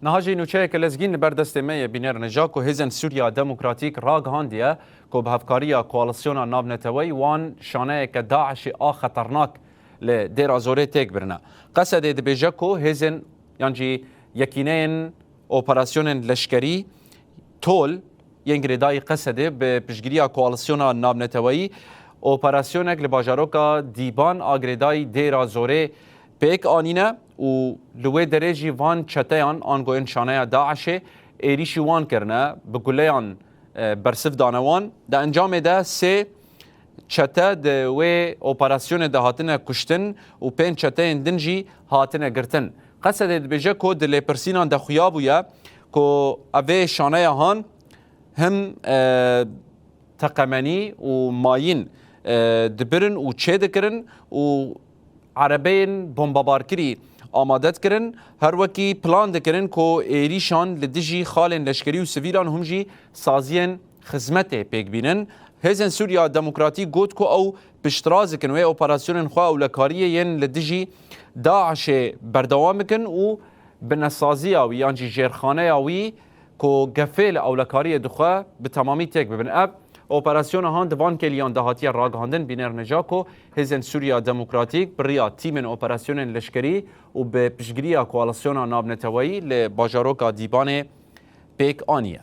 نهاجی نوچه که لزگین بردست می بینر نجاک و هزن سوریا دموکراتیک راگ هاندیه که به هفکاری کوالسیون ناب نتوی وان شانه که داعش خطرناک لدیر ازوره تک برنا قصد دبیجه که هزن یعنی یکینین اپراسیون لشکری تول ینگریدای قصده به پشگیری کوالسیون ناب نتوی اپراسیونک لباجاروکا دیبان آگریدای دیر ازوره پیک آنینه و لوی درجی وان چتیان آنگو انشانه داعش ایریشی وان کرنه بگولیان برسف دانوان ده انجام ده سه چته ده وی اپراسیون ده هاتنه کشتن و پین چته دنجی هاتنه گرتن قصد ده بیجه که دلی پرسینان ده خویابویه که اوه شانه هان هم تقمنی و ماین دبرن و چه دکرن و عربین بمبار کری آمادت کرن هر وکی پلان دکرن که ایریشان لدیجی خالن لشکری و سویلان هم جی سازین خدمت پیک بینن هزن سوریا دموکراتی گوت که او پشتراز کن و اپراسیون خواه اولکاریه ین لدیجی داعش بردوام کن و بنسازی آوی یعنی جرخانه آوی که گفل اولکاری دخواه به تمامی تک ببین اب اپراسیون هان دوان کلیان دهاتی راگهاندن بینر نجاکو هزن سوریا دموکراتیک بریا تیم اپراسیون لشکری و به پشگیری کوالسیون ناب نتوایی لباجاروکا دیبان پیک آنیه